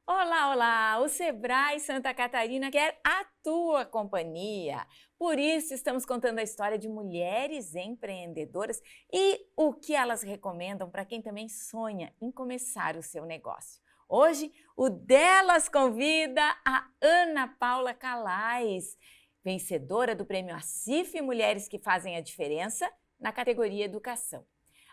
Olá, olá! O Sebrae Santa Catarina quer a tua companhia. Por isso, estamos contando a história de mulheres empreendedoras e o que elas recomendam para quem também sonha em começar o seu negócio. Hoje, o Delas convida a Ana Paula Calais, vencedora do Prêmio Acif Mulheres que Fazem a Diferença na categoria Educação.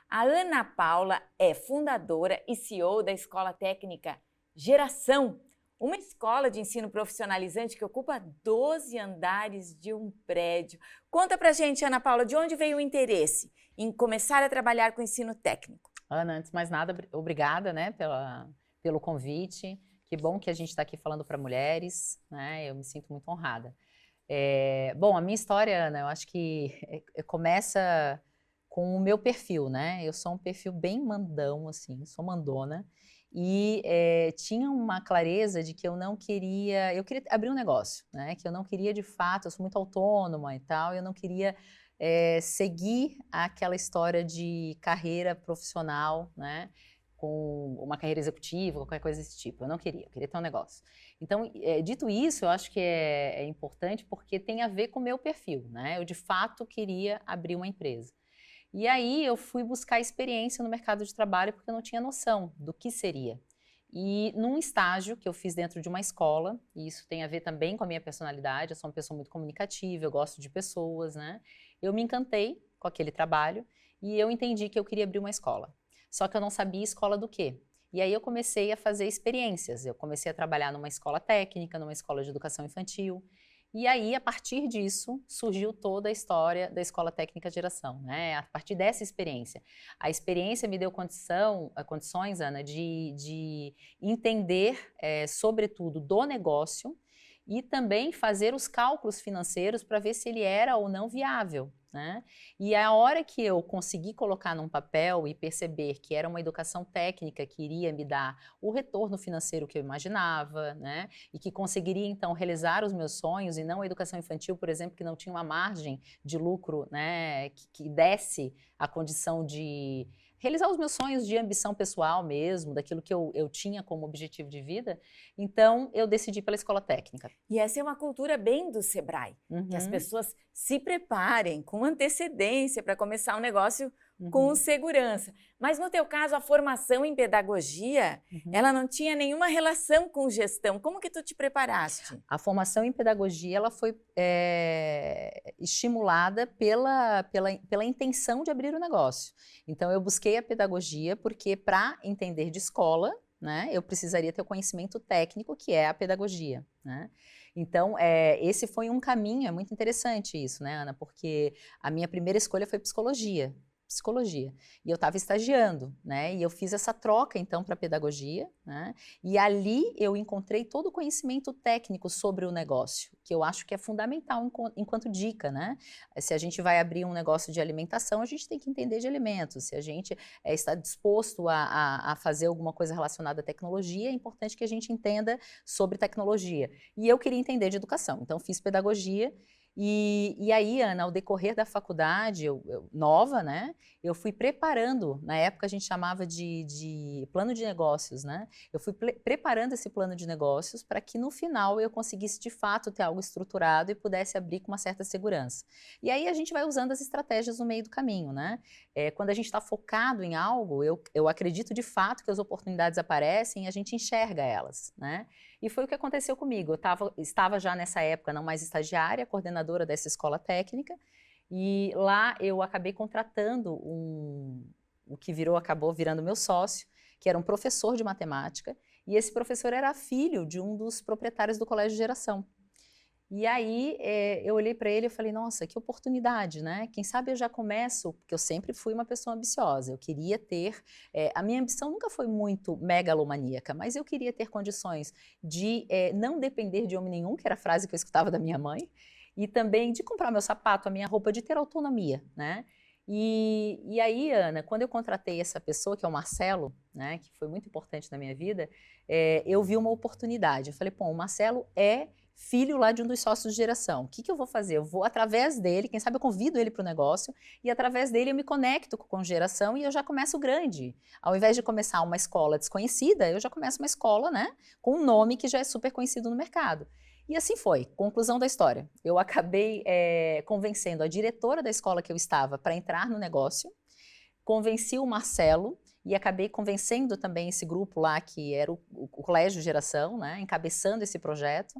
A Ana Paula é fundadora e CEO da Escola Técnica Geração, uma escola de ensino profissionalizante que ocupa 12 andares de um prédio. Conta pra gente, Ana Paula, de onde veio o interesse em começar a trabalhar com ensino técnico? Ana, antes de mais nada, obrigada, né, pelo convite. Que bom que a gente está aqui falando para mulheres, né? Eu me sinto muito honrada. Bom, a minha história, Ana, eu acho que começa com o meu perfil, né? Eu sou um perfil bem mandão, assim, sou mandona. E tinha uma clareza de que eu queria abrir um negócio, né? Que eu não queria de fato, eu sou muito autônoma e tal, eu não queria seguir aquela história de carreira profissional, né? Com uma carreira executiva, qualquer coisa desse tipo. Eu queria ter um negócio. Então, dito isso, eu acho que é importante porque tem a ver com o meu perfil, né? Eu de fato queria abrir uma empresa. E aí eu fui buscar experiência no mercado de trabalho porque eu não tinha noção do que seria. E num estágio que eu fiz dentro de uma escola, e isso tem a ver também com a minha personalidade, eu sou uma pessoa muito comunicativa, eu gosto de pessoas, né? Eu me encantei com aquele trabalho e eu entendi que eu queria abrir uma escola. Só que eu não sabia escola do quê. E aí eu comecei a fazer experiências. Eu comecei a trabalhar numa escola técnica, numa escola de educação infantil. E aí, a partir disso, surgiu toda a história da Escola Técnica Geração, né? A partir dessa experiência. A experiência me deu condições, Ana, de entender, sobretudo, do negócio e também fazer os cálculos financeiros para ver se ele era ou não viável, né? E a hora que eu consegui colocar num papel e perceber que era uma educação técnica que iria me dar o retorno financeiro que eu imaginava, né? E que conseguiria então realizar os meus sonhos e não a educação infantil, por exemplo, que não tinha uma margem de lucro, né? Que desse a condição de realizar os meus sonhos de ambição pessoal mesmo, daquilo que eu tinha como objetivo de vida. Então, eu decidi pela escola técnica. E essa é uma cultura bem do Sebrae, que as pessoas se preparem com antecedência para começar um negócio com segurança. Mas no teu caso, a formação em pedagogia, ela não tinha nenhuma relação com gestão. Como que tu te preparaste? A formação em pedagogia, ela foi estimulada pela intenção de abrir o negócio. Então, eu busquei a pedagogia porque para entender de escola, né, eu precisaria ter o conhecimento técnico, que é a pedagogia, né? Então, esse foi um caminho, é muito interessante isso, né, Ana? Porque a minha primeira escolha foi psicologia. E eu estava estagiando, né? E eu fiz essa troca, então, para pedagogia, né? E ali eu encontrei todo o conhecimento técnico sobre o negócio, que eu acho que é fundamental enquanto dica, né? Se a gente vai abrir um negócio de alimentação, a gente tem que entender de alimentos. Se a gente está disposto a fazer alguma coisa relacionada à tecnologia, é importante que a gente entenda sobre tecnologia. E eu queria entender de educação, então fiz pedagogia. E aí, Ana, ao decorrer da faculdade, nova, né, eu fui preparando, na época a gente chamava de plano de negócios, né, eu fui preparando esse plano de negócios para que no final eu conseguisse de fato ter algo estruturado e pudesse abrir com uma certa segurança. E aí a gente vai usando as estratégias no meio do caminho, né, quando a gente está focado em algo, eu acredito de fato que as oportunidades aparecem e a gente enxerga elas, né. E foi o que aconteceu comigo. Eu estava já nessa época não mais estagiária, coordenadora dessa escola técnica, e lá eu acabei contratando o que acabou virando meu sócio, que era um professor de matemática, e esse professor era filho de um dos proprietários do Colégio Geração. E aí eu olhei para ele e falei, nossa, que oportunidade, né? Quem sabe eu já começo, porque eu sempre fui uma pessoa ambiciosa, eu queria ter, a minha ambição nunca foi muito megalomaníaca, mas eu queria ter condições de não depender de homem nenhum, que era a frase que eu escutava da minha mãe, e também de comprar meu sapato, a minha roupa, de ter autonomia, né? E aí, Ana, quando eu contratei essa pessoa, que é o Marcelo, né, que foi muito importante na minha vida, eu vi uma oportunidade. Eu falei, pô, o Marcelo é filho lá de um dos sócios de geração. O que eu vou fazer? Eu vou através dele, quem sabe eu convido ele para o negócio, e através dele eu me conecto com geração e eu já começo grande. Ao invés de começar uma escola desconhecida, eu já começo uma escola, né, com um nome que já é super conhecido no mercado. E assim foi, conclusão da história. Eu acabei convencendo a diretora da escola que eu estava para entrar no negócio, convenci o Marcelo e acabei convencendo também esse grupo lá, que era o Colégio Geração, né, encabeçando esse projeto,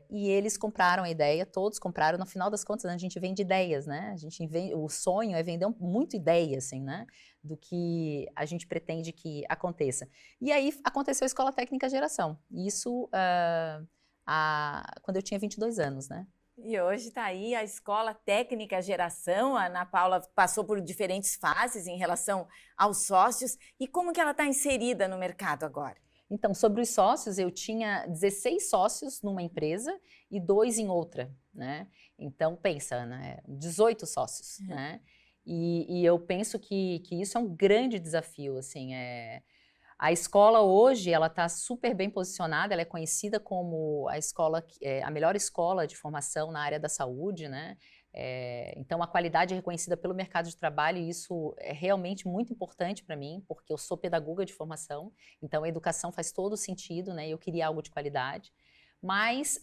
e eles compraram a ideia, todos compraram. No final das contas, a gente vende ideias, né? O sonho é vender muito ideia, assim, né? Do que a gente pretende que aconteça. E aí aconteceu a Escola Técnica Geração. Isso quando eu tinha 22 anos, né? E hoje está aí a Escola Técnica Geração. A Ana Paula passou por diferentes fases em relação aos sócios. E como que ela está inserida no mercado agora? Então, sobre os sócios, eu tinha 16 sócios numa empresa e 2 em outra, né? Então, pensa, né? 18 sócios, né? E eu penso que isso é um grande desafio, assim, A escola hoje, ela está super bem posicionada, ela é conhecida como a melhor escola de formação na área da saúde, né? Então, a qualidade é reconhecida pelo mercado de trabalho e isso é realmente muito importante para mim, porque eu sou pedagoga de formação, então a educação faz todo sentido, né? Eu queria algo de qualidade. Mas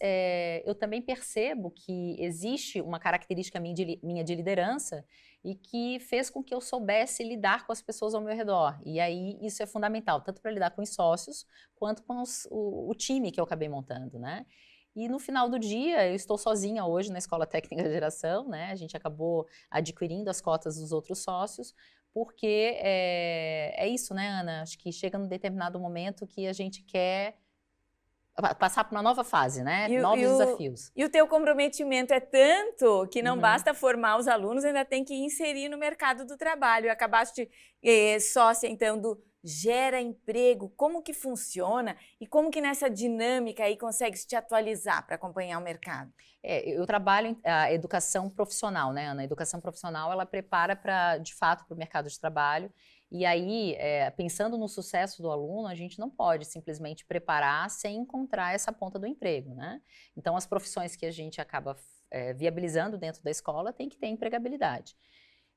eu também percebo que existe uma característica minha de liderança e que fez com que eu soubesse lidar com as pessoas ao meu redor. E aí isso é fundamental, tanto para lidar com os sócios, quanto com o time que eu acabei montando, né? E no final do dia, eu estou sozinha hoje na Escola Técnica de Geração, né? A gente acabou adquirindo as cotas dos outros sócios, porque é isso, né, Ana? Acho que chega num determinado momento que a gente quer passar para uma nova fase, né? Novos desafios. E o teu comprometimento é tanto que não basta formar os alunos, ainda tem que inserir no mercado do trabalho. Acabaste sócia, então, do Gera Emprego. Como que funciona e como que nessa dinâmica aí consegue te atualizar para acompanhar o mercado? Eu trabalho a educação profissional, né, Ana? A educação profissional, ela prepara de fato, para o mercado de trabalho. E aí, pensando no sucesso do aluno, a gente não pode simplesmente preparar sem encontrar essa ponta do emprego, né? Então, as profissões que a gente acaba viabilizando dentro da escola têm que ter empregabilidade.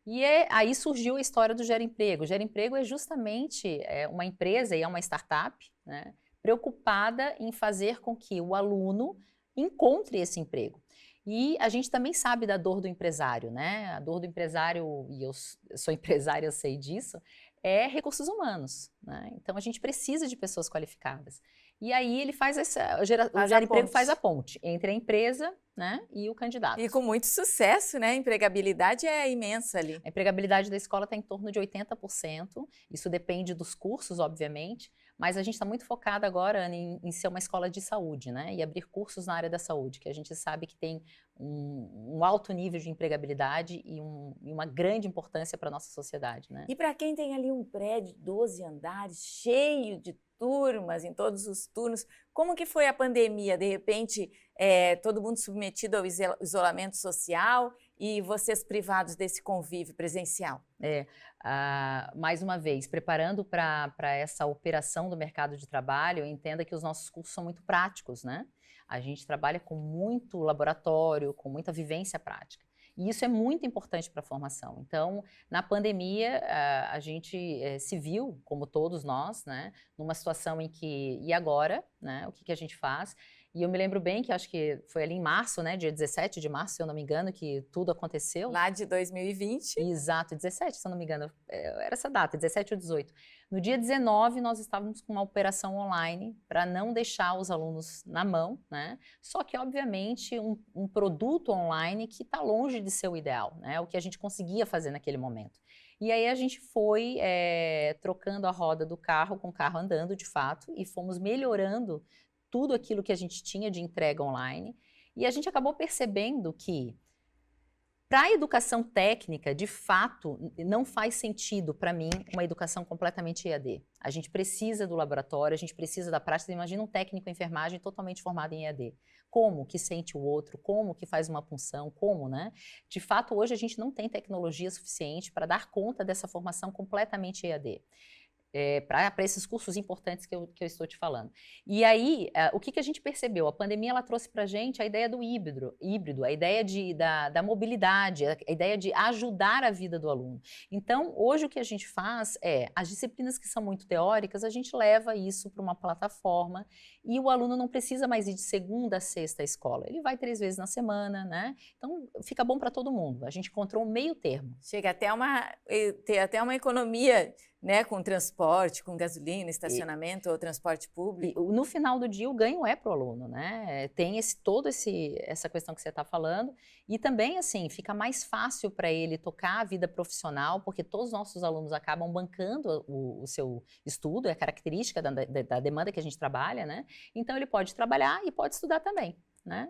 E aí surgiu a história do Gera Emprego. O Gera Emprego é justamente uma empresa e é uma startup, né, preocupada em fazer com que o aluno encontre esse emprego. E a gente também sabe da dor do empresário, né? A dor do empresário, e eu sou empresária, eu sei disso, é recursos humanos, né? Então a gente precisa de pessoas qualificadas. E aí ele faz o Gera Emprego faz a ponte entre a empresa, né, e o candidato. E com muito sucesso, né? A empregabilidade é imensa ali. A empregabilidade da escola está em torno de 80%. Isso depende dos cursos, obviamente, mas a gente está muito focada agora em ser uma escola de saúde, né? E abrir cursos na área da saúde, que a gente sabe que tem um alto nível de empregabilidade e uma grande importância para a nossa sociedade, né? E para quem tem ali um prédio de 12 andares, cheio de turmas, em todos os turnos, como que foi a pandemia? De repente, todo mundo submetido ao isolamento social e vocês privados desse convívio presencial? Mais uma vez, preparando para essa operação do mercado de trabalho, entenda que os nossos cursos são muito práticos, né? A gente trabalha com muito laboratório, com muita vivência prática. E isso é muito importante para a formação. Então, na pandemia, a gente se viu, como todos nós, né, numa situação em que, e agora, né, o que a gente faz? E eu me lembro bem que acho que foi ali em março, né, dia 17 de março, se eu não me engano, que tudo aconteceu. Lá de 2020. Exato, 17, se eu não me engano, era essa data, 17 ou 18. No dia 19, nós estávamos com uma operação online para não deixar os alunos na mão, né? Só que, obviamente, um produto online que está longe de ser o ideal, né? O que a gente conseguia fazer naquele momento. E aí a gente foi trocando a roda do carro com o carro andando, de fato, e fomos melhorando tudo aquilo que a gente tinha de entrega online. E a gente acabou percebendo que para a educação técnica, de fato, não faz sentido para mim uma educação completamente EAD. A gente precisa do laboratório, a gente precisa da prática. Imagina um técnico em enfermagem totalmente formado em EAD. Como que sente o outro, como que faz uma punção, como, né? De fato, hoje a gente não tem tecnologia suficiente para dar conta dessa formação completamente EAD. para esses cursos importantes que eu estou te falando. E aí, o que a gente percebeu? A pandemia ela trouxe para a gente a ideia do híbrido, a ideia da mobilidade, a ideia de ajudar a vida do aluno. Então, hoje o que a gente faz as disciplinas que são muito teóricas, a gente leva isso para uma plataforma e o aluno não precisa mais ir de segunda a sexta à escola. Ele vai 3 vezes na semana, né? Então, fica bom para todo mundo. A gente encontrou um meio termo. Chega até ter até uma economia, né, com transporte, com gasolina, estacionamento ou transporte público. E no final do dia o ganho é para o aluno, né? Tem essa questão que você está falando e também assim fica mais fácil para ele tocar a vida profissional, porque todos os nossos alunos acabam bancando o seu estudo, é a característica da demanda que a gente trabalha, né? Então ele pode trabalhar e pode estudar também, né?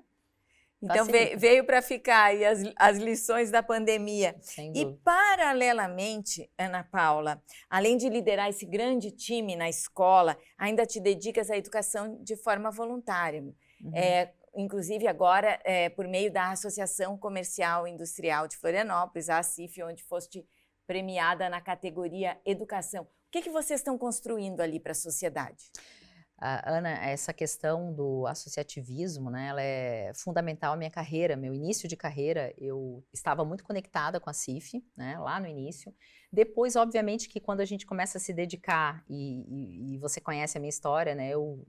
Então veio para ficar aí as lições da pandemia. Sem dúvida. E paralelamente, Ana Paula, além de liderar esse grande time na escola, ainda te dedicas à educação de forma voluntária. Uhum. Inclusive agora por meio da Associação Comercial e Industrial de Florianópolis, a ACIF, onde foste premiada na categoria Educação. O que vocês estão construindo ali para a sociedade? Ana, essa questão do associativismo, né, ela é fundamental à minha carreira, meu início de carreira, eu estava muito conectada com a CIF, né, lá no início. Depois, obviamente, que quando a gente começa a se dedicar, e você conhece a minha história, né, eu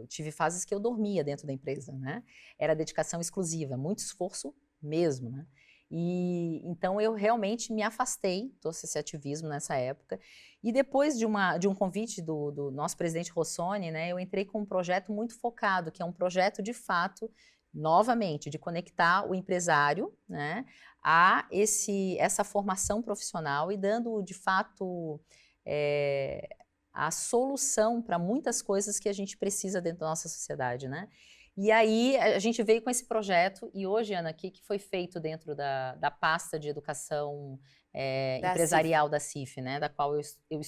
tive fases que eu dormia dentro da empresa, né, era dedicação exclusiva, muito esforço mesmo, né. E então eu realmente me afastei do associativismo nessa época. E depois de um convite do nosso presidente Rossoni, né, eu entrei com um projeto muito focado, que é um projeto de fato, novamente, de conectar o empresário, né, a essa formação profissional e dando de fato a solução para muitas coisas que a gente precisa dentro da nossa sociedade, né? E aí a gente veio com esse projeto e hoje, Ana, o que foi feito dentro da pasta de educação empresarial da CIF, né, da qual eu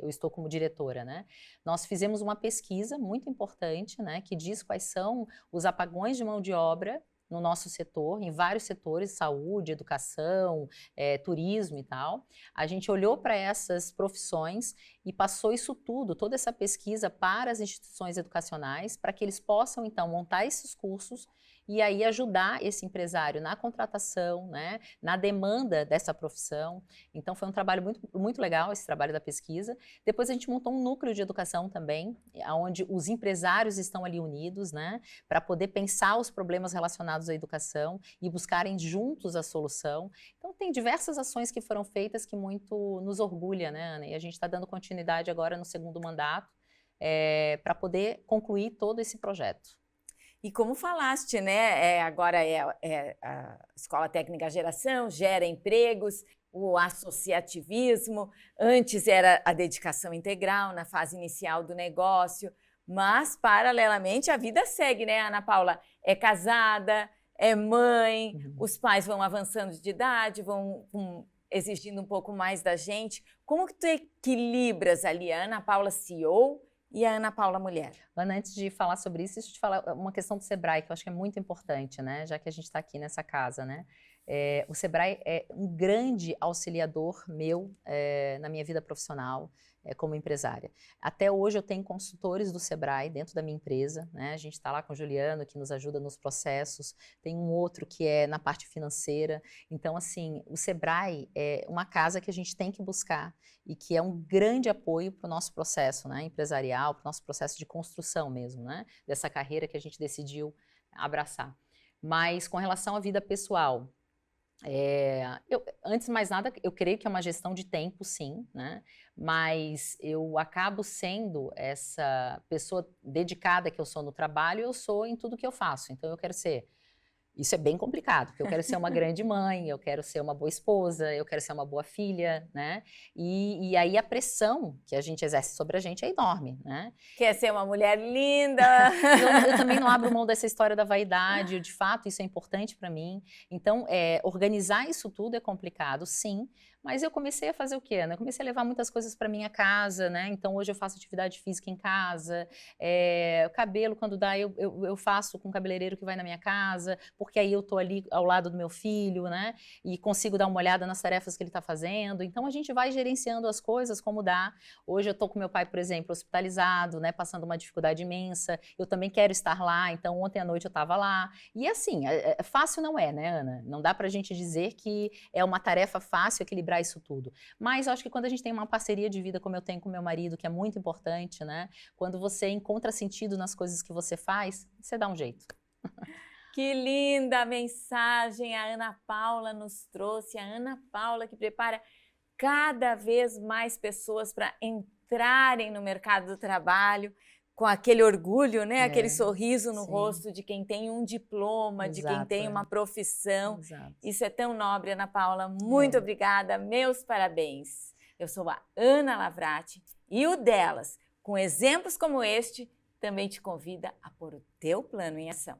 estou como diretora, né? Nós fizemos uma pesquisa muito importante, né, que diz quais são os apagões de mão de obra no nosso setor, em vários setores, saúde, educação, turismo e tal. A gente olhou para essas profissões e passou isso tudo, toda essa pesquisa para as instituições educacionais, para que eles possam, então, montar esses cursos e aí ajudar esse empresário na contratação, né, na demanda dessa profissão. Então, foi um trabalho muito, muito legal, esse trabalho da pesquisa. Depois a gente montou um núcleo de educação também, onde os empresários estão ali unidos, né, para poder pensar os problemas relacionados à educação e buscarem juntos a solução. Então, tem diversas ações que foram feitas que muito nos orgulha, né, Ana? E a gente está dando continuidade agora no segundo mandato para poder concluir todo esse projeto. E como falaste, né, agora a Escola Técnica Geração, gera empregos, o associativismo, antes era a dedicação integral na fase inicial do negócio, mas paralelamente a vida segue, né, Ana Paula? É casada, é mãe, os pais vão avançando de idade, vão exigindo um pouco mais da gente. Como que tu equilibras ali a Ana Paula CEO e a Ana Paula mulher? Ana, antes de falar sobre isso, deixa eu te falar uma questão do Sebrae, que eu acho que é muito importante, né? Já que a gente está aqui nessa casa, né? O Sebrae é um grande auxiliador meu na minha vida profissional como empresária. Até hoje eu tenho consultores do Sebrae dentro da minha empresa, né? A gente está lá com o Juliano, que nos ajuda nos processos, tem um outro que é na parte financeira. Então, assim, o Sebrae é uma casa que a gente tem que buscar e que é um grande apoio para o nosso processo, né, empresarial, para o nosso processo de construção mesmo, né, dessa carreira que a gente decidiu abraçar. Mas com relação à vida pessoal, antes de mais nada, eu creio que é uma gestão de tempo, sim, né? Mas eu acabo sendo essa pessoa dedicada que eu sou no trabalho, eu sou em tudo que eu faço. Então eu quero ser. Isso é bem complicado, porque eu quero ser uma grande mãe, eu quero ser uma boa esposa, eu quero ser uma boa filha, né? E aí a pressão que a gente exerce sobre a gente é enorme, né? Quer ser uma mulher linda! Eu também não abro mão dessa história da vaidade, de fato isso é importante para mim. Então, organizar isso tudo é complicado, sim, Mas eu comecei a fazer o quê, Ana? Eu comecei a levar muitas coisas para minha casa, né? Então hoje eu faço atividade física em casa, o cabelo quando dá eu faço com o cabeleireiro que vai na minha casa, porque aí eu tô ali ao lado do meu filho, né? E consigo dar uma olhada nas tarefas que ele está fazendo. Então a gente vai gerenciando as coisas como dá. Hoje eu tô com meu pai, por exemplo, hospitalizado, né? Passando uma dificuldade imensa. Eu também quero estar lá, então ontem à noite eu estava lá. E assim, fácil não é, né, Ana? Não dá pra gente dizer que é uma tarefa fácil equilibrar isso tudo. Mas eu acho que quando a gente tem uma parceria de vida como eu tenho com meu marido, que é muito importante, né? Quando você encontra sentido nas coisas que você faz, você dá um jeito. Que linda mensagem a Ana Paula nos trouxe. A Ana Paula que prepara cada vez mais pessoas para entrarem no mercado do trabalho com aquele orgulho, né? Aquele sorriso no rosto de quem tem um diploma, de quem tem uma profissão. Isso é tão nobre, Ana Paula. Muito obrigada, meus parabéns. Eu sou a Ana Lavrati e o Delas, com exemplos como este, também te convida a pôr o teu plano em ação.